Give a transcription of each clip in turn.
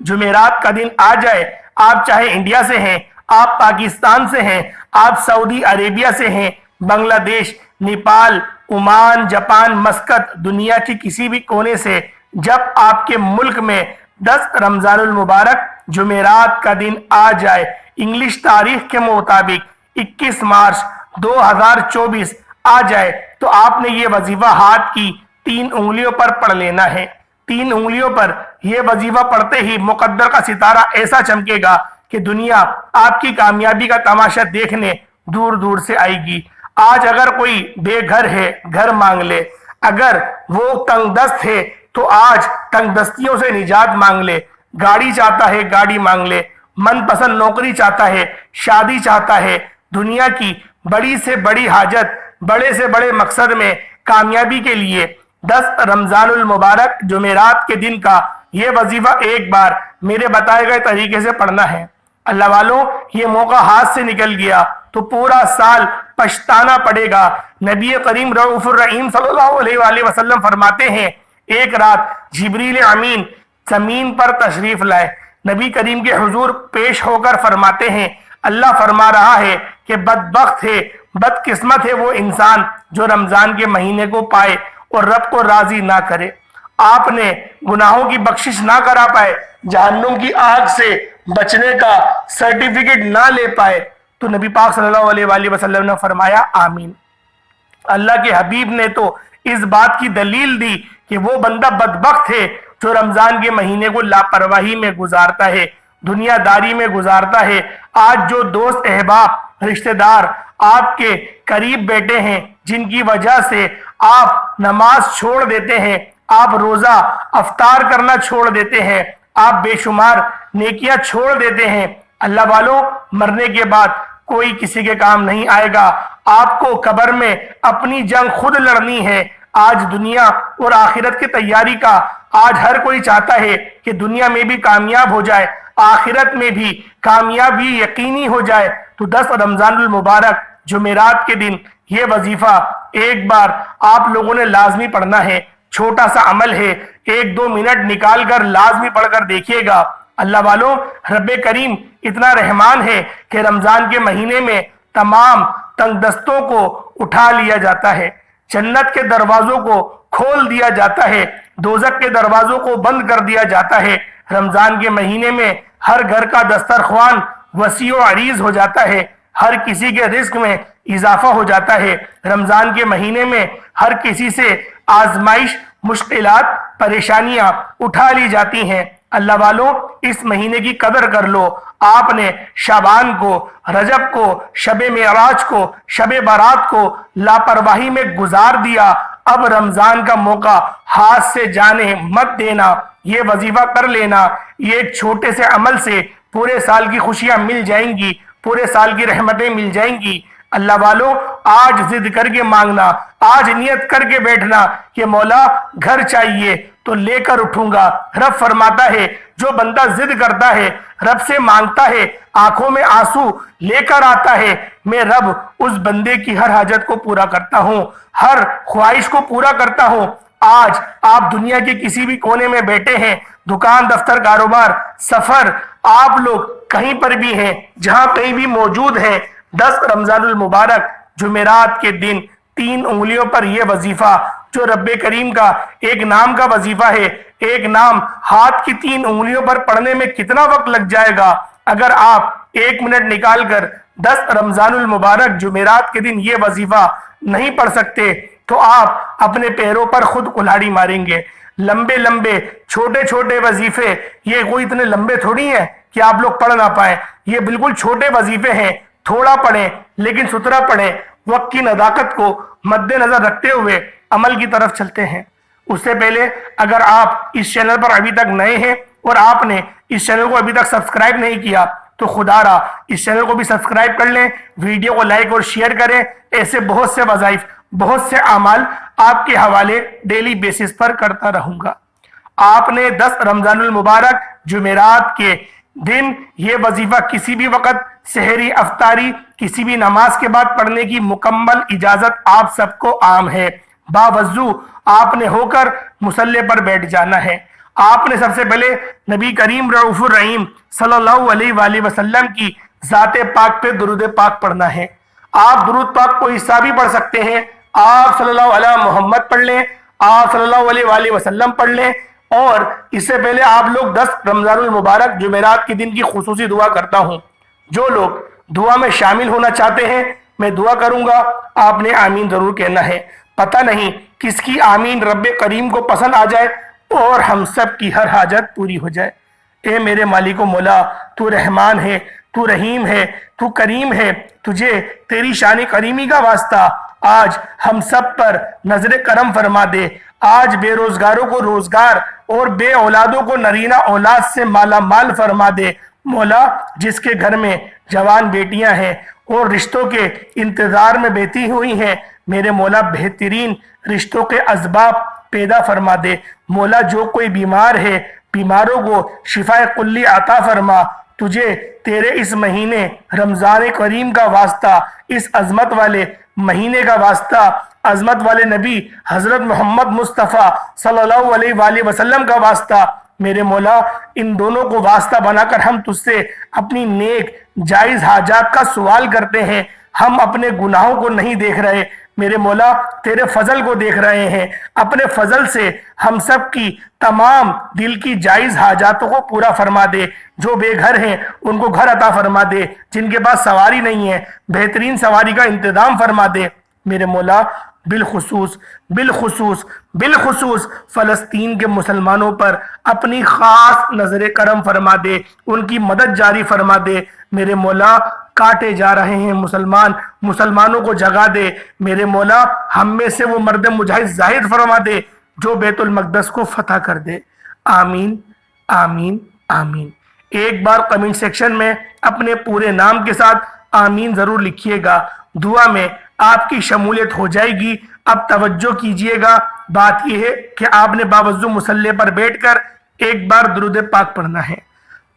جمعرات کا دن آ جائے، آپ چاہے انڈیا سے ہیں، آپ پاکستان سے ہیں، آپ سعودی عربیہ سے ہیں، بنگلہ دیش، نیپال، عمان، جاپان، مسقط، دنیا کی کسی بھی کونے سے، جب آپ کے ملک میں 10 رمضان المبارک جمعرات کا دن آ جائے، انگلش تاریخ کے مطابق 21 مارچ 2024 آ جائے، تو آپ نے یہ وظیفہ ہاتھ کی 3 انگلیوں پر پڑھ لینا ہے۔ 3 انگلیوں پر یہ وظیفہ پڑھتے ہی مقدر کا ستارہ ایسا چمکے گا کہ دنیا آپ کی کامیابی کا تماشا دیکھنے دور دور سے آئے گی۔ آج اگر کوئی بے گھر ہے، گھر مانگ لے، اگر وہ تنگ دست ہے تو آج تنگ دستیوں سے نجات مانگ لے، گاڑی چاہتا ہے گاڑی مانگ لے، من پسند نوکری چاہتا ہے، شادی چاہتا ہے، دنیا کی بڑی سے بڑی حاجت، بڑے سے بڑے مقصد میں کامیابی کے لیے 10 رمضان المبارک جمعرات کے دن کا یہ وظیفہ ایک بار میرے بتائے گئے طریقے سے پڑھنا ہے۔ اللہ والوں، یہ موقع ہاتھ سے نکل گیا تو پورا سال پچھتانا پڑے گا۔ نبی کریم رؤوف الرحیم صلی اللہ علیہ وآلہ وسلم فرماتے ہیں، ایک رات جبریل امین زمین پر تشریف لائے، نبی کریم کے حضور پیش ہو کر فرماتے ہیں، اللہ فرما رہا ہے کہ بدبخت ہے، بدقسمت ہے وہ انسان جو رمضان کے مہینے کو پائے اور رب کو راضی نہ کرے۔ آپ نے گناہوں کی بخشش نہ کرا پائے، جہنم کی آگ سے بچنے کا سرٹیفکیٹ نہ لے پائے، تو نبی پاک صلی اللہ علیہ وآلہ وسلم نے فرمایا آمین۔ اللہ کے حبیب نے تو اس بات کی دلیل دی کہ وہ بندہ بدبخت ہے جو رمضان کے مہینے کو لاپرواہی میں گزارتا ہے، دنیا داری میں گزارتا ہے۔ آج جو دوست احباب رشتہ دار آپ کے قریب بیٹھے ہیں، جن کی وجہ سے آپ نماز چھوڑ دیتے ہیں، آپ روزہ افطار کرنا چھوڑ دیتے ہیں، آپ بے شمار نیکیاں چھوڑ دیتے ہیں، اللہ والوں، مرنے کے بعد کوئی کسی کے کام نہیں آئے گا۔ آپ کو قبر میں اپنی جنگ خود لڑنی ہے۔ آج دنیا اور آخرت کی تیاری کا آج ہر کوئی چاہتا ہے کہ دنیا میں بھی کامیاب ہو جائے، آخرت میں بھی کامیابی یقینی ہو جائے۔ تو 10 رمضان المبارک جمعرات کے دن یہ وظیفہ ایک بار آپ لوگوں نے لازمی پڑھنا ہے۔ چھوٹا سا عمل ہے، 1-2 منٹ نکال کر لازمی پڑھ کر دیکھیے گا۔ اللہ والوں، رب کریم اتنا رحمان ہے کہ رمضان کے مہینے میں تمام تنگ دستوں کو اٹھا لیا جاتا ہے، جنت کے دروازوں کو کھول دیا جاتا ہے، دوزخ کے دروازوں کو بند کر دیا جاتا ہے۔ رمضان کے مہینے میں ہر گھر کا دسترخوان وسیع و عریض ہو جاتا ہے، ہر کسی کے رزق میں اضافہ ہو جاتا ہے۔ رمضان کے مہینے میں ہر کسی سے آزمائش، مشکلات، پریشانیاں اٹھا لی جاتی ہیں۔ اللہ والوں، اس مہینے کی قدر کر لو۔ آپ نے شعبان کو، رجب کو، شب معراج کو، شب برات کو لاپرواہی میں گزار دیا۔ اب رمضان کا موقع ہاتھ سے جانے مت دینا، یہ وظیفہ کر لینا۔ یہ ایک چھوٹے سے عمل سے پورے سال کی خوشیاں مل جائیں گی، پورے سال کی رحمتیں مل جائیں گی۔ اللہ والوں، آج ضد کر کے مانگنا، آج نیت کر کے بیٹھنا کہ مولا گھر چاہیے تو لے کر اٹھوں گا۔ رب فرماتا ہے جو بندہ ضد کرتا ہے، رب سے مانگتا ہے، آنکھوں میں آنسو لے کر آتا ہے، میں رب اس بندے کی ہر حاجت کو پورا کرتا ہوں، ہر خواہش کو پورا کرتا ہوں۔ آج آپ دنیا کے کسی بھی کونے میں بیٹھے ہیں، دکان، دفتر، کاروبار، سفر، آپ لوگ کہیں پر بھی ہیں، جہاں کہیں بھی موجود ہیں، 10 رمضان المبارک جمعرات کے دن 3 انگلیوں پر یہ وظیفہ، جو رب کریم کا ایک نام کا وظیفہ ہے، ایک نام ہاتھ کی 3 انگلیوں پر پڑھنے میں کتنا وقت لگ جائے گا؟ اگر آپ 1 منٹ نکال کر 10 رمضان المبارک جمعرات کے دن یہ وظیفہ نہیں پڑھ سکتے تو آپ اپنے پیروں پر خود کلہاڑی ماریں گے۔ لمبے لمبے چھوٹے چھوٹے وظیفے، یہ کوئی اتنے لمبے تھوڑی ہیں کہ آپ لوگ پڑھ نہ پائیں، یہ بالکل چھوٹے وظیفے ہیں۔ تھوڑا پڑھیں لیکن ستھرا پڑھیں، وقت کی نزاکت کو مد نظر رکھتے ہوئے عمل کی طرف چلتے ہیں۔ اس سے پہلے اگر آپ اس چینل پر ابھی تک نئے ہیں اور آپ نے اس چینل کو ابھی تک سبسکرائب نہیں کیا تو خدا را اس چینل کو بھی سبسکرائب کر لیں، ویڈیو کو لائک اور شیئر کریں۔ ایسے بہت سے وظائف، بہت سے اعمال آپ کے حوالے ڈیلی بیسس پر کرتا رہوں گا۔ آپ نے 10 رمضان المبارک جمعرات کے دن یہ وظیفہ کسی بھی وقت، سحری، افطاری، کسی بھی نماز کے بعد پڑھنے کی مکمل اجازت آپ سب کو عام ہے۔ باوضو آپ نے ہو کر مصلی پر بیٹھ جانا ہے۔ آپ نے سب سے پہلے نبی کریم رؤوف الرحیم صلی اللہ علیہ وآلہ وسلم کی ذات پاک پہ درود پاک پڑھنا ہے۔ آپ درود پاک کو حصہ بھی پڑھ سکتے ہیں، آپ صلی اللہ علیہ محمد پڑھ لیں، آپ صلی اللہ علیہ وآلہ وسلم پڑھ لیں، اور اس سے پہلے آپ لوگ 10 رمضان المبارک جمعرات کے دن کی خصوصی دعا کرتا ہوں۔ جو لوگ دعا میں شامل ہونا چاہتے ہیں میں دعا کروں گا، آپ نے آمین ضرور کہنا ہے۔ پتہ نہیں کس کی آمین رب کریم کو پسند آ جائے اور ہم سب کی ہر حاجت پوری ہو جائے۔ اے میرے مالک و مولا، تو رحمان ہے، تو رحیم ہے، تو کریم ہے، تجھے تیری شان کریمی کا واسطہ آج ہم سب پر نظر کرم فرما دے۔ آج بے روزگاروں کو روزگار اور بے اولادوں کو نرینہ اولاد سے مالا مال فرما دے۔ مولا، جس کے گھر میں جوان بیٹیاں ہیں اور رشتوں کے انتظار میں بیٹھی ہوئی ہیں، میرے مولا بہترین رشتوں کے اسباب پیدا فرما دے۔ مولا، جو کوئی بیمار ہے بیماروں کو شفا کلی عطا فرما۔ تجھے تیرے اس مہینے رمضان کریم کا واسطہ، اس عظمت والے مہینے کا واسطہ، عظمت والے نبی حضرت محمد مصطفیٰ صلی اللہ علیہ وآلہ وسلم کا واسطہ، میرے مولا ان دونوں کو واسطہ بنا کر ہم تجھ سے اپنی نیک جائز حاجات کا سوال کرتے ہیں۔ ہم اپنے گناہوں کو نہیں دیکھ رہے میرے مولا، تیرے فضل کو دیکھ رہے ہیں۔ اپنے فضل سے ہم سب کی تمام دل کی جائز حاجاتوں کو پورا فرما دے۔ جو بے گھر ہیں ان کو گھر عطا فرما دے، جن کے پاس سواری نہیں ہے بہترین سواری کا انتظام فرما دے میرے مولا۔ بالخصوص فلسطین کے مسلمانوں پر اپنی خاص نظر کرم فرما دے، ان کی مدد جاری فرما دے میرے مولا۔ کاٹے جا رہے ہیں مسلمانوں کو جگا دے میرے مولا۔ ہم میں سے وہ مرد مجاہد ظاہر فرما دے جو بیت المقدس کو فتح کر دے۔ آمین آمین آمین۔ ایک بار کمنٹ سیکشن میں اپنے پورے نام کے ساتھ آمین ضرور لکھیے گا۔ دعا میں آپ کی شمولیت ہو جائے گی۔ اب توجہ کیجئے گا، بات یہ ہے کہ آپ نے باوضو مصلی پر بیٹھ کر ایک بار درود پاک پڑھنا ہے۔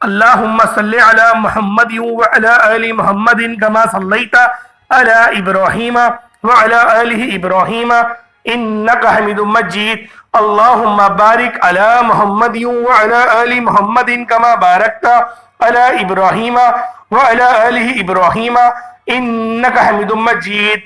اللہم صلی علی محمد وعلی آل محمد کما صلیت علی ابراہیم وعلی آل ابراہیم انکا حمید مجید۔ اللہم بارک علی محمد وعلی آل محمد کما بارکت علی ابراہیم وعلی آل ابراہیم انکا حمید مجید۔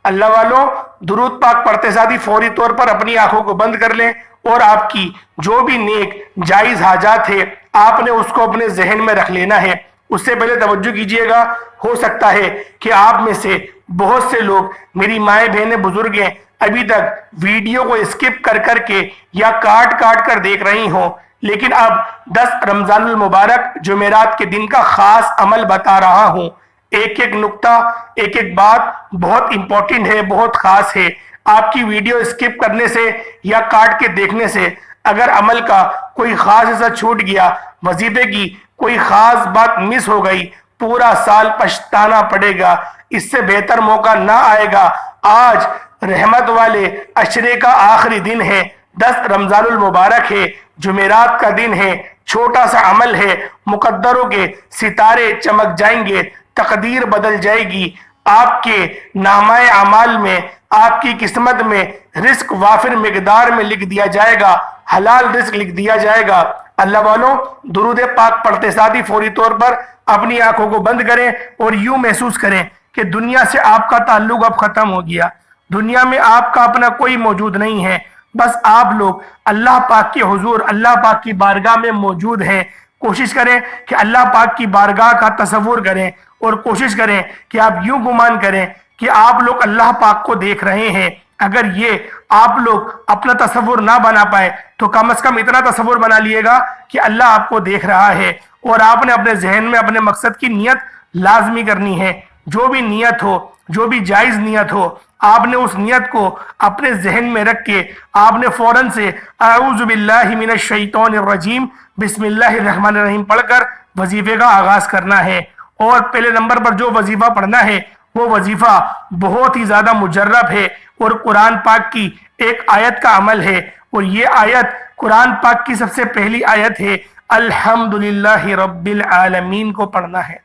اللہ والوں، درود پاک پڑھتے ساتھ ہی فوری طور پر اپنی آنکھوں کو بند کر لیں اور آپ کی جو بھی نیک جائز حاجات ہے آپ نے اس کو اپنے ذہن میں رکھ لینا ہے۔ اس سے پہلے توجہ کیجئے گا، ہو سکتا ہے کہ آپ میں سے بہت سے لوگ، میری مائیں بہنیں بزرگ ہیں، ابھی تک ویڈیو کو اسکپ کر کے یا کاٹ کر دیکھ رہی ہوں، لیکن اب 10 رمضان المبارک جمعرات کے دن کا خاص عمل بتا رہا ہوں۔ ایک ایک نقطہ، ایک ایک بات بہت امپورٹنٹ ہے، بہت خاص ہے۔ آپ کی ویڈیو اسکپ کرنے سے یا کاٹ کے دیکھنے سے اگر عمل کا کوئی خاص حصہ چھوٹ گیا، وظیفے کی کوئی خاص بات مس ہو گئی، پورا سال پچھتانا پڑے گا۔ اس سے بہتر موقع نہ آئے گا۔ آج رحمت والے عشرے کا آخری دن ہے، 10 رمضان المبارک ہے، جمعرات کا دن ہے، چھوٹا سا عمل ہے، مقدروں کے ستارے چمک جائیں گے، تقدیر بدل جائے گی، آپ کے نامہ اعمال میں، آپ کی قسمت میں رزق وافر مقدار میں لکھ دیا جائے گا، حلال رزق لکھ دیا جائے گا۔ اللہ والوں، درود پاک پڑھتے ساتھ ہی فوری طور پر اپنی آنکھوں کو بند کریں اور یوں محسوس کریں کہ دنیا سے آپ کا تعلق اب ختم ہو گیا، دنیا میں آپ کا اپنا کوئی موجود نہیں ہے، بس آپ لوگ اللہ پاک کے حضور، اللہ پاک کی بارگاہ میں موجود ہیں۔ کوشش کریں کہ اللہ پاک کی بارگاہ کا تصور کریں اور کوشش کریں کہ آپ یوں گمان کریں کہ آپ لوگ اللہ پاک کو دیکھ رہے ہیں۔ اگر یہ آپ لوگ اپنا تصور نہ بنا پائے تو کم از کم اتنا تصور بنا لیے گا کہ اللہ آپ کو دیکھ رہا ہے، اور آپ نے اپنے ذہن میں اپنے مقصد کی نیت لازمی کرنی ہے۔ جو بھی نیت ہو، جو بھی جائز نیت ہو، آپ نے اس نیت کو اپنے ذہن میں رکھ کے آپ نے فوراً سے اعوذ باللہ من الشیطان الرجیم بسم اللہ الرحمن الرحیم پڑھ کر وظیفے کا آغاز کرنا ہے۔ اور پہلے نمبر پر جو وظیفہ پڑھنا ہے وہ وظیفہ بہت ہی زیادہ مجرب ہے اور قرآن پاک کی ایک آیت کا عمل ہے، اور یہ آیت قرآن پاک کی سب سے پہلی آیت ہے، الحمدللہ رب العالمین کو پڑھنا ہے۔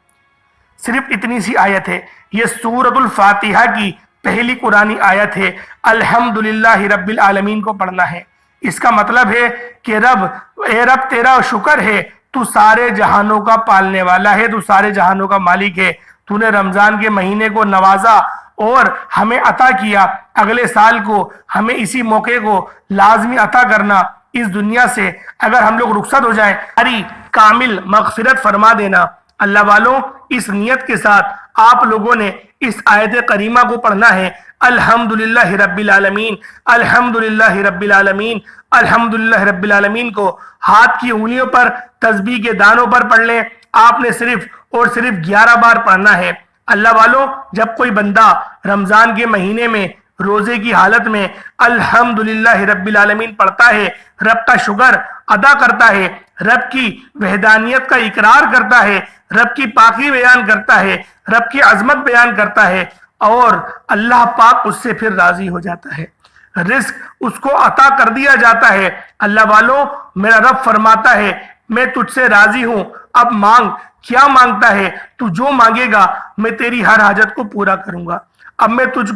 صرف اتنی سی آیت ہے، یہ سورۃ الفاتحہ کی پہلی قرآنی آیت ہے، الحمدللہ رب العالمین کو پڑھنا ہے۔ اس کا مطلب ہے کہ رب، اے رب تیرا شکر ہے، تو سارے جہانوں کا پالنے والا ہے، تو سارے جہانوں کا مالک ہے، تو نے رمضان کے مہینے کو نوازا اور ہمیں عطا کیا، اگلے سال کو ہمیں اسی موقع کو لازمی عطا کرنا، اس دنیا سے اگر ہم لوگ رخصت ہو جائیں ہماری کامل مغفرت فرما دینا۔ اللہ والوں، اس نیت کے ساتھ آپ لوگوں نے اس آیت کریمہ کو پڑھنا ہے، الحمدللہ رب العالمین، الحمدللہ رب العالمین، الحمدللہ رب العالمین کو ہاتھ کی انگلیوں پر تسبیح کے دانوں پر پڑھ لیں۔ آپ نے صرف اور صرف 11 بار پڑھنا ہے۔ اللہ والوں، جب کوئی بندہ رمضان کے مہینے میں روزے کی حالت میں الحمدللہ رب العالمین پڑھتا ہے، رب کا شکر ادا کرتا ہے، رب کی وحدانیت کا اقرار کرتا ہے، رب کی پاکی بیان کرتا ہے، رب کی عظمت بیان کرتا ہے، اور اللہ پاک اس سے پھر راضی ہو جاتا ہے، رزق اس کو عطا کر دیا جاتا ہے۔ اللہ والوں، میرا رب فرماتا ہے میں تجھ سے راضی ہوں، اب مانگ۔ کیا مانگتا ہے؟ تو جو مانگے گا میں تیری ہر حاجت کو پورا کروں گا۔ اب میں تجھ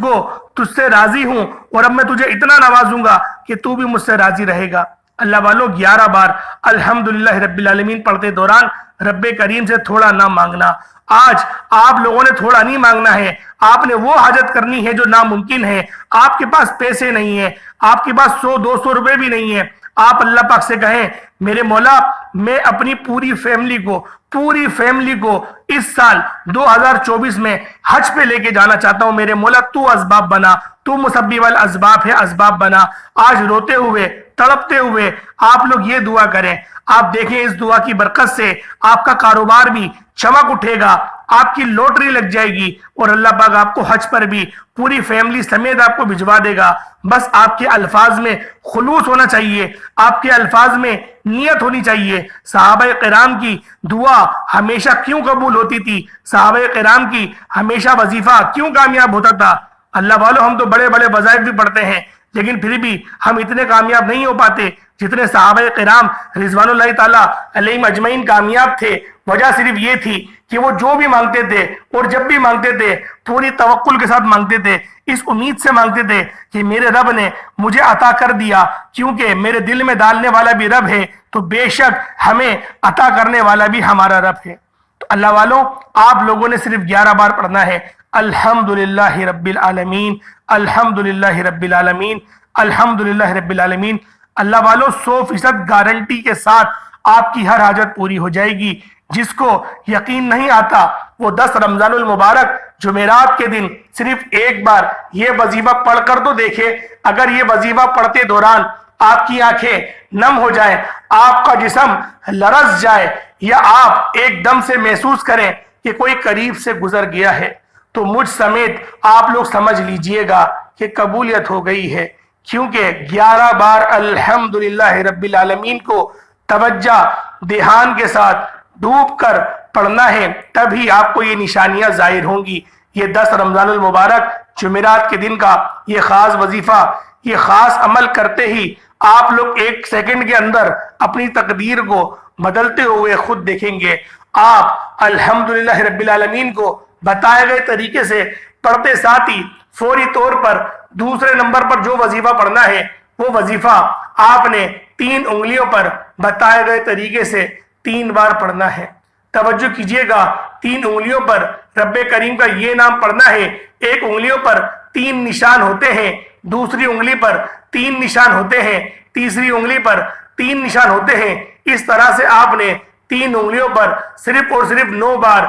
سے راضی ہوں، اور اب میں تجھے اتنا نوازوں گا کہ تو بھی مجھ سے راضی رہے گا۔ اللہ والوں، 11 بار الحمدللہ رب العالمین پڑھتے دوران رب کریم سے تھوڑا نہ مانگنا۔ آج آپ لوگوں نے تھوڑا نہیں مانگنا ہے، آپ نے وہ حاجت کرنی ہے جو ناممکن ہے۔ آپ کے پاس پیسے نہیں ہیں، آپ کے پاس 100-200 روپے بھی نہیں ہیں، آپ اللہ پاک سے کہیں میرے مولا، میں اپنی پوری فیملی کو اس سال 2024 میں حج پہ لے کے جانا چاہتا ہوں، میرے مولا تو اسباب بنا، تو مسبب الاسباب ہے، اسباب بنا۔ آج روتے ہوئے تڑپتے ہوئے آپ لوگ یہ دعا کریں، آپ دیکھیں اس دعا کی برکت سے آپ کا کاروبار بھی چمک اٹھے گا، آپ کی لوٹری لگ جائے گی، اور اللہ پاک آپ کو حج پر بھی پوری فیملی سمیت آپ کو بھجوا دے گا۔ بس آپ کے الفاظ میں خلوص ہونا چاہیے، آپ کے الفاظ میں نیت ہونی چاہیے۔ صحابہ کرام کی دعا ہمیشہ کیوں قبول ہوتی تھی؟ صحابہ کرام کی ہمیشہ وظیفہ کیوں کامیاب ہوتا تھا؟ اللہ والوں، ہم تو بڑے بڑے وظائف بھی پڑھتے ہیں، لیکن پھر بھی ہم اتنے کامیاب نہیں ہو پاتے جتنے صحابہ کرام رضوان اللہ تعالیٰ علیہم اجمعین کامیاب تھے۔ وجہ صرف یہ تھی کہ وہ جو بھی مانگتے تھے اور جب بھی مانگتے تھے پوری توکل کے ساتھ مانگتے تھے، اس امید سے مانگتے تھے کہ میرے رب نے مجھے عطا کر دیا، کیونکہ میرے دل میں ڈالنے والا بھی رب ہے تو بے شک ہمیں عطا کرنے والا بھی ہمارا رب ہے۔ تو اللہ والوں، آپ لوگوں نے صرف 11 بار پڑھنا ہے، الحمدللہ رب العالمین، الحمدللہ رب العالمین، الحمدللہ رب العالمین۔ اللہ والوں، 100% گارنٹی کے ساتھ آپ کی ہر حاجت پوری ہو جائے گی۔ جس کو یقین نہیں آتا وہ 10 رمضان المبارک جمعرات کے دن صرف ایک بار یہ وظیفہ پڑھ کر تو دیکھے۔ اگر یہ وظیفہ پڑھتے دوران آپ کی آنکھیں نم ہو جائیں، آپ کا جسم لرز جائے، یا آپ ایک دم سے محسوس کریں کہ کوئی قریب سے گزر گیا ہے، تو مجھ سمیت آپ لوگ سمجھ لیجئے گا کہ قبولیت ہو گئی ہے، کیونکہ 11 بار الحمدللہ رب العالمین کو توجہ دھیان کے ساتھ ڈوب کر پڑھنا ہے، تبھی آپ کو یہ نشانیاں ظاہر ہوں گی۔ یہ 10 رمضان المبارک جمعرات کے دن کا یہ خاص وظیفہ، یہ خاص عمل کرتے ہی آپ لوگ 1 سیکنڈ کے اندر اپنی تقدیر کو بدلتے ہوئے خود دیکھیں گے۔ آپ الحمدللہ رب العالمین کو بتائے گئے طریقے سے پڑھتے ساتھ ہی فوری طور پر دوسرے نمبر پر جو وظیفہ پڑھنا ہے، وہ وظیفہ آپ نے 3 انگلیوں پر بتائے گئے طریقے سے 3 بار پڑھنا ہے۔ توجہ کیجئے گا، 3 انگلیوں پر رب کریم کا یہ نام پڑھنا ہے۔ ایک انگلیوں پر 3 نشان ہوتے ہیں، دوسری انگلی پر 3 نشان ہوتے ہیں، تیسری انگلی پر 3 نشان ہوتے ہیں۔ اس طرح سے آپ نے 3 انگلیوں پر صرف اور صرف 9 بار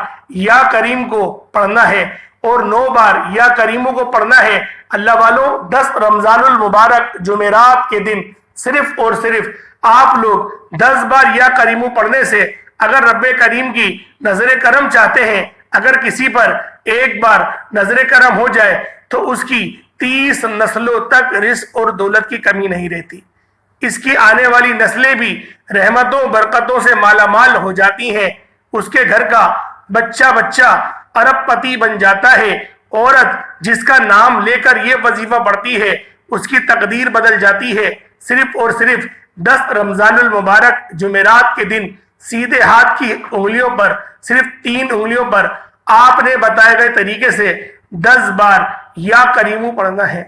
یا کریم کو پڑھنا ہے، اور 9 بار یا کریموں کو پڑھنا ہے۔ اللہ والوں، 10 رمضان المبارک جمعرات کے دن صرف اور صرف آپ لوگ 10 بار یا کریموں پڑھنے سے اگر رب کریم کی نظر کرم چاہتے ہیں، اگر کسی پر ایک بار نظر کرم ہو جائے تو اس کی 30 نسلوں تک رزق اور دولت کی کمی نہیں رہتی۔ اس کی آنے والی نسلیں بھی رحمتوں برکتوں سے مالا مال ہو جاتی ہیں۔ اس کے گھر کا بچہ ارب پتی بن جاتا ہے۔ عورت جس کا نام لے کر یہ وظیفہ پڑھتی ہے اس کی تقدیر بدل جاتی ہے۔ صرف اور صرف 10 رمضان المبارک جمعرات کے دن سیدھے ہاتھ کی انگلیوں پر صرف 3 انگلیوں پر آپ نے بتائے گئے طریقے سے 10 بار یا کریموں پڑھنا ہے۔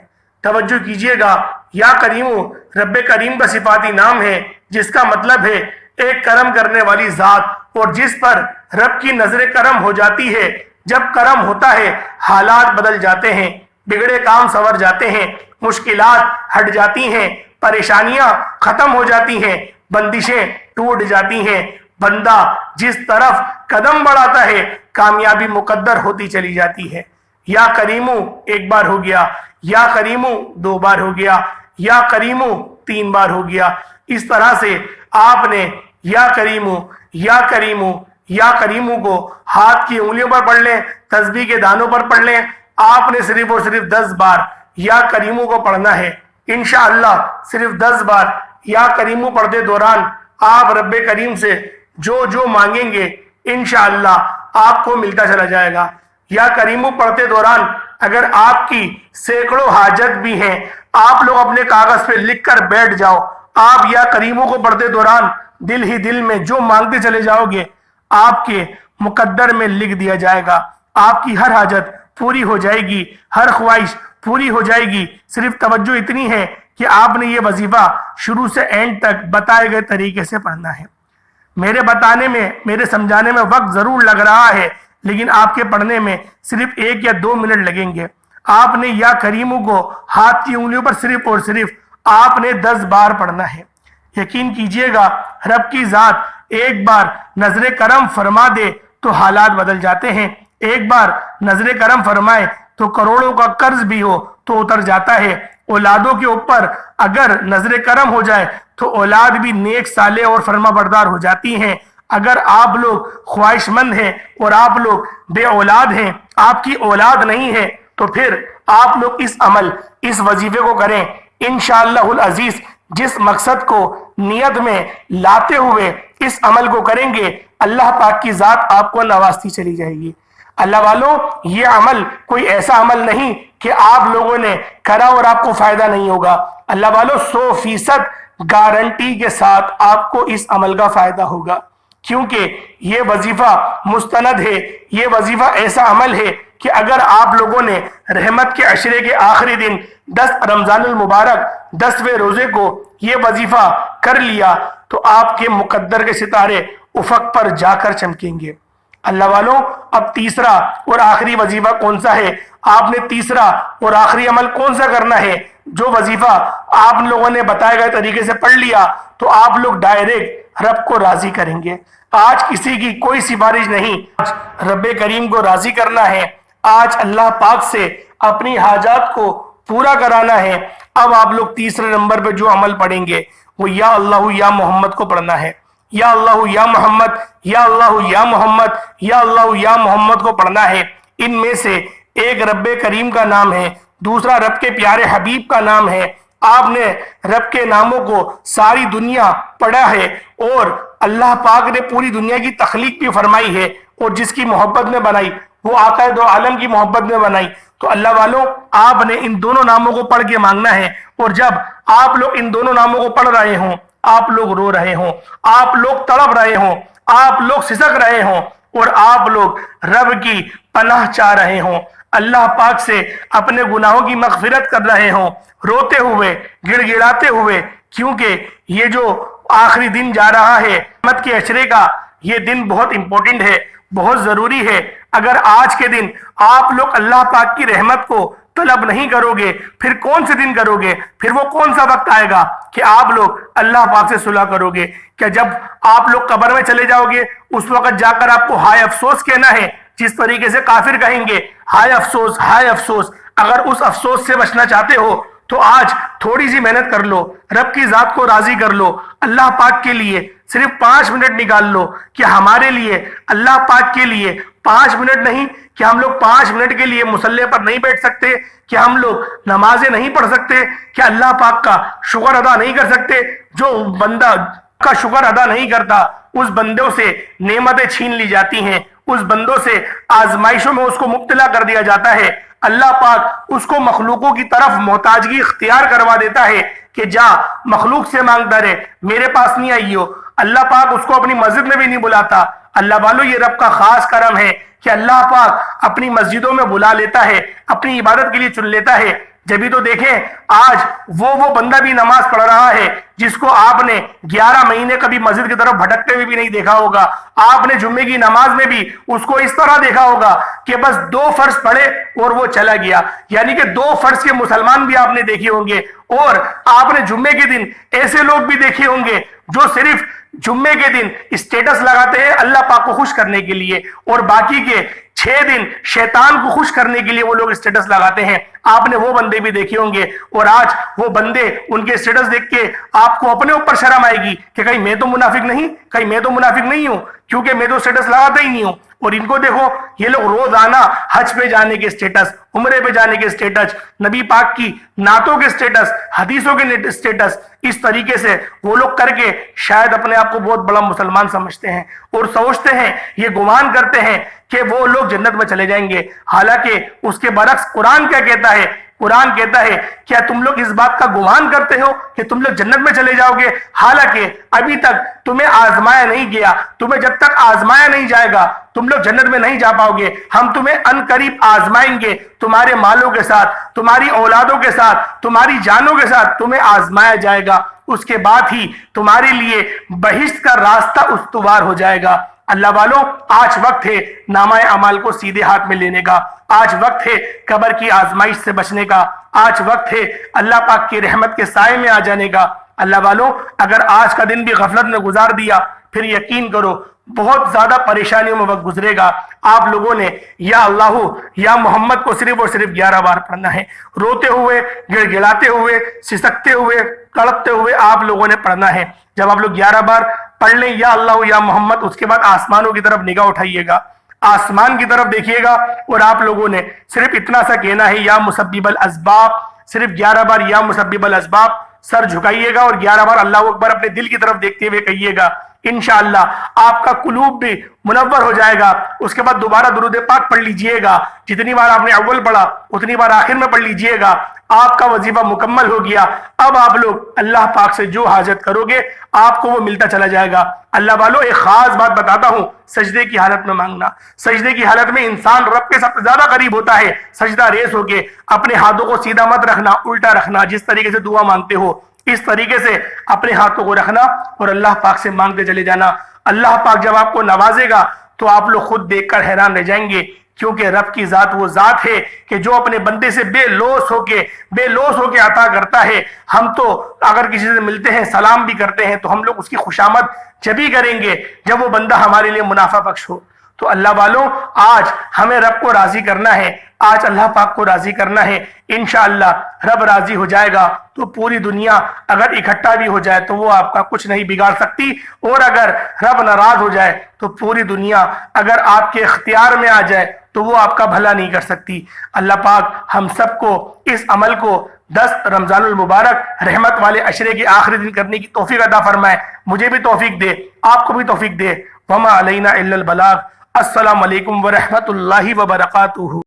توجہ کیجئے گا، یا کریمو رب کریم کا صفاتی نام ہے جس کا مطلب ہے ایک کرم کرنے والی ذات، اور جس پر رب کی نظر کرم ہو جاتی ہے۔ جب کرم ہوتا ہے حالات بدل جاتے ہیں، بگڑے کام سنور جاتے ہیں، مشکلات ہٹ جاتی ہیں، پریشانیاں ختم ہو جاتی ہیں، بندشیں ٹوٹ جاتی ہیں۔ بندہ جس طرف قدم بڑھاتا ہے کامیابی مقدر ہوتی چلی جاتی ہے۔ یا کریمو ایک بار ہو گیا، یا کریمو دو بار ہو گیا، یا کریمو تین بار ہو گیا۔ اس طرح سے آپ نے یا کریمو یا کریمو یا کریمو کو ہاتھ کی انگلیوں پر پڑھ لیں، تسبیح کے دانوں پر پڑھ لیں۔ آپ نے صرف اور صرف 10 بار یا کریمو کو پڑھنا ہے۔ انشاءاللہ صرف 10 بار یا کریمو پڑھتے دوران آپ رب کریم سے جو جو مانگیں گے انشاءاللہ آپ کو ملتا چلا جائے گا۔ یا کریمو پڑھتے دوران اگر آپ کی سینکڑوں حاجت بھی ہیں، آپ لوگ اپنے کاغذ پہ لکھ کر بیٹھ جاؤ۔ آپ یا کریمو کو پڑھتے دوران دل ہی دل میں جو مانگتے چلے جاؤ گے آپ کے مقدر میں لکھ دیا جائے گا۔ آپ کی ہر حاجت پوری ہو جائے گی، ہر خواہش پوری ہو جائے گی۔ صرف توجہ اتنی ہے کہ آپ نے یہ وظیفہ شروع سے اینڈ تک بتائے گئے طریقے سے پڑھنا ہے۔ میرے بتانے میں، میرے سمجھانے میں وقت ضرور لگ رہا ہے، لیکن آپ کے پڑھنے میں صرف 1 یا 2 منٹ لگیں گے۔ آپ نے یا کریمو کو ہاتھ کی انگلیوں پر صرف اور صرف آپ نے 10 بار پڑھنا ہے۔ یقین کیجئے گا رب کی ذات ایک بار نظر کرم فرما دے تو حالات بدل جاتے ہیں۔ ایک بار نظر کرم فرمائے تو کروڑوں کا قرض بھی ہو تو اتر جاتا ہے۔ اولادوں کے اوپر اگر نظر کرم ہو جائے تو اولاد بھی نیک صالح اور فرما بردار ہو جاتی ہیں۔ اگر آپ لوگ خواہش مند ہیں اور آپ لوگ بے اولاد ہیں، آپ کی اولاد نہیں ہے، تو پھر آپ لوگ اس عمل، اس وظیفے کو کریں۔ انشاءاللہ العزیز جس مقصد کو نیت میں لاتے ہوئے اس عمل کو کریں گے، اللہ پاک کی ذات آپ کو نوازتی چلی جائے گی۔ اللہ والوں، یہ عمل کوئی ایسا عمل نہیں کہ آپ لوگوں نے کرا اور آپ کو فائدہ نہیں ہوگا۔ اللہ والوں 100% گارنٹی کے ساتھ آپ کو اس عمل کا فائدہ ہوگا، کیونکہ یہ وظیفہ مستند ہے۔ یہ وظیفہ ایسا عمل ہے کہ اگر آپ لوگوں نے رحمت کے عشرے کے آخری دن 10 رمضان المبارک 10ویں روزے کو یہ وظیفہ کر لیا تو آپ کے مقدر کے ستارے افق پر جا کر چمکیں گے۔ اللہ والوں، اب تیسرا اور آخری وظیفہ کون سا ہے؟ آپ نے تیسرا اور آخری عمل کون سا کرنا ہے؟ جو وظیفہ آپ لوگوں نے بتائے گئے طریقے سے پڑھ لیا تو آپ لوگ ڈائریکٹ رب کو راضی کریں گے۔ آج کسی کی کوئی سفارش نہیں، آج رب کریم کو راضی کرنا ہے۔ آج اللہ پاک سے اپنی حاجات کو پورا کرانا ہے۔ اب آپ لوگ تیسرے نمبر پہ جو عمل پڑھیں گے وہ یا اللہ یا محمد کو پڑھنا ہے۔ یا اللہ یا محمد، یا اللہ یا محمد، یا اللہ یا محمد کو پڑھنا ہے۔ ان میں سے ایک رب کریم کا نام ہے، دوسرا رب کے پیارے حبیب کا نام ہے۔ آپ نے رب کے ناموں کو ساری دنیا پڑھا ہے، اور اللہ پاک نے پوری دنیا کی تخلیق بھی فرمائی ہے، اور جس کی محبت میں بنائی وہ آقا دو عالم کی محبت میں بنائی۔ تو اللہ والوں، آپ نے ان دونوں ناموں کو پڑھ کے مانگنا ہے، اور جب آپ لوگ ان دونوں ناموں کو پڑھ رہے ہوں، آپ لوگ رو رہے ہوں، آپ لوگ تڑپ رہے ہوں، آپ لوگ سسک رہے ہوں، اور آپ لوگ رب کی پناہ چاہ رہے ہوں، اللہ پاک سے اپنے گناہوں کی مغفرت کر رہے ہوں، روتے ہوئے، گڑ گڑاتے ہوئے، کیونکہ یہ جو آخری دن جا رہا ہے رحمت کے عشرے کا، یہ دن بہت امپورٹنٹ ہے، بہت ضروری ہے۔ اگر آج کے دن آپ لوگ اللہ پاک کی رحمت کو طلب نہیں کرو گے، پھر کون سے دن کرو گے؟ پھر وہ کون سا وقت آئے گا کہ آپ لوگ اللہ پاک سے صلح کرو گے؟ کیا جب آپ لوگ قبر میں چلے جاؤ گے اس وقت جا کر آپ کو ہائے افسوس کہنا ہے، جس طریقے سے کافر کہیں گے ہائے افسوس ہائے افسوس؟ اگر اس افسوس سے بچنا چاہتے ہو تو آج تھوڑی سی محنت کر لو، رب کی ذات کو راضی کر لو، اللہ پاک کے لیے صرف 5 منٹ نکال لو کہ ہمارے لیے، اللہ پاک کے لیے 5 منٹ نہیں کہ ہم لوگ 5 منٹ کے لیے مصلی پر نہیں بیٹھ سکتے، کہ ہم لوگ نمازیں نہیں پڑھ سکتے، کہ اللہ پاک کا شکر ادا نہیں کر سکتے؟ جو بندہ کا شکر ادا نہیں کرتا اس بندوں سے نعمتیں چھین لی جاتی ہیں، اس بندوں سے آزمائشوں میں اس کو مبتلا کر دیا جاتا ہے۔ اللہ پاک اس کو مخلوقوں کی طرف محتاجگی اختیار کروا دیتا ہے کہ جا مخلوق سے مانگتا رہے، میرے پاس نہیں آئی ہو۔ اللہ پاک اس کو اپنی مسجد میں بھی نہیں بلاتا۔ اللہ والوں، یہ رب کا خاص کرم ہے کہ اللہ پاک اپنی مسجدوں میں بلا لیتا ہے، اپنی عبادت کے لیے چن لیتا ہے۔ جبھی تو دیکھیں آج وہ بندہ بھی نماز پڑھ رہا ہے جس کو آپ نے 11 مہینے کبھی مسجد کی طرف بھٹکتے ہوئے بھی نہیں دیکھا ہوگا. آپ نے جمعے کی نماز میں بھی اس کو اس طرح دیکھا ہوگا کہ بس 2 فرض پڑھے اور وہ چلا گیا. یعنی کہ 2 فرض کے مسلمان بھی آپ نے دیکھے ہوں گے. اور آپ نے جمعے کے دن ایسے لوگ بھی دیکھے ہوں گے جو صرف جمعے کے دن اسٹیٹس لگاتے ہیں اللہ پاک کو خوش کرنے کے لیے, اور باقی کے 6 دن شیطان کو خوش کرنے کے لیے وہ لوگ اسٹیٹس لگاتے ہیں. آپ نے وہ بندے بھی دیکھے ہوں گے, اور آج وہ بندے ان کے اسٹیٹس دیکھ کے آپ کو اپنے اوپر شرم آئے گی کہ کہیں میں تو منافق نہیں ہوں, کیونکہ میں تو اسٹیٹس لگاتا ہی نہیں ہوں. اور ان کو دیکھو, یہ لوگ روزانہ حج پہ جانے کے اسٹیٹس, عمرے پہ جانے کے اسٹیٹس, نبی پاک کی نعتوں کے اسٹیٹس, حدیثوں کے اسٹیٹس, اس طریقے سے وہ لوگ کر کے شاید اپنے آپ کو بہت بڑا مسلمان سمجھتے ہیں اور سوچتے ہیں, یہ گمان کرتے ہیں کہ وہ لوگ جنت میں چلے جائیں گے. حالانکہ اس کے برعکس قرآن کیا کہتا ہے؟ قرآن کہتا ہے کیا تم لوگ اس بات کا گمان کرتے ہو کہ تم لوگ جنت میں چلے جاؤ گے, حالانکہ ابھی تک تمہیں آزمایا نہیں گیا. تمہیں جب تک آزمایا نہیں جائے گا تم لوگ جنت میں نہیں جا پاؤ گے. ہم تمہیں ان قریب آزمائیں گے, تمہارے مالوں کے ساتھ, تمہاری اولادوں کے ساتھ, تمہاری جانوں کے ساتھ تمہیں آزمایا جائے گا. اس کے بعد ہی تمہارے لیے بہشت کا راستہ استوار ہو جائے گا. اللہ والوں, آج وقت ہے نامہ اعمال کو سیدھے ہاتھ میں لینے کا. آج وقت ہے قبر کی آزمائش سے بچنے کا. آج وقت ہے اللہ پاک کی رحمت کے سائے میں آ جانے کا. اللہ والوں, اگر آج کا دن بھی غفلت میں گزار دیا پھر یقین کرو بہت زیادہ پریشانیوں میں وقت گزرے گا. آپ لوگوں نے یا اللہ یا محمد کو صرف اور صرف 11 بار پڑھنا ہے. روتے ہوئے, گڑ گڑاتے ہوئے, سسکتے ہوئے, تڑپتے ہوئے آپ لوگوں نے پڑھنا ہے. جب آپ لوگ 11 بار پڑھ لیں یا اللہ یا محمد, اس کے بعد آسمانوں کی طرف نگاہ اٹھائیے گا, آسمان کی طرف دیکھیے گا, اور آپ لوگوں نے صرف اتنا سا کہنا ہے یا مسبب الاسباب. صرف 11 بار یا مسبب الاسباب سر جھکائیے گا اور 11 بار اللہ اکبر اپنے دل کی طرف دیکھتے ہوئے کہیے گا. انشاءاللہ آپ کا قلوب بھی منور ہو جائے گا. اس کے بعد دوبارہ درود پاک پڑھ لیجئے گا. جتنی بار آپ نے اول پڑھا اتنی بار آخر میں پڑھ لیجئے گا. آپ کا وظیفہ مکمل ہو گیا. اب آپ لوگ اللہ پاک سے جو حاجت کرو گے آپ کو وہ ملتا چلا جائے گا. اللہ والوں, ایک خاص بات بتاتا ہوں, سجدے کی حالت میں مانگنا. سجدے کی حالت میں انسان رب کے سب سے زیادہ قریب ہوتا ہے. سجدہ ریز ہو کے اپنے ہاتھوں کو سیدھا مت رکھنا, الٹا رکھنا. جس طریقے سے دعا مانگتے ہو اس طریقے سے اپنے ہاتھوں کو رکھنا اور اللہ پاک سے مانگتے چلے جانا. اللہ پاک جب آپ کو نوازے گا تو آپ لوگ خود دیکھ کر حیران رہ جائیں گے, کیونکہ رب کی ذات وہ ذات ہے کہ جو اپنے بندے سے بے لوث ہو کے عطا کرتا ہے. ہم تو اگر کسی سے ملتے ہیں سلام بھی کرتے ہیں تو ہم لوگ اس کی خوشامد جبھی کریں گے جب وہ بندہ ہمارے لیے منافع بخش ہو. تو اللہ والوں, آج ہمیں رب کو راضی کرنا ہے, آج اللہ پاک کو راضی کرنا ہے. انشاءاللہ رب راضی ہو جائے گا تو پوری دنیا اگر اکٹھا بھی ہو جائے تو وہ آپ کا کچھ نہیں بگاڑ سکتی, اور اگر رب ناراض ہو جائے تو پوری دنیا اگر آپ کے اختیار میں آ جائے تو وہ آپ کا بھلا نہیں کر سکتی. اللہ پاک ہم سب کو اس عمل کو 10 رمضان المبارک رحمت والے عشرے کے آخری دن کرنے کی توفیق عطا فرمائے. مجھے بھی توفیق دے, آپ کو بھی توفیق دے. وما علینا الا البلاغ. السلام علیکم ورحمۃ اللہ وبرکاتہ.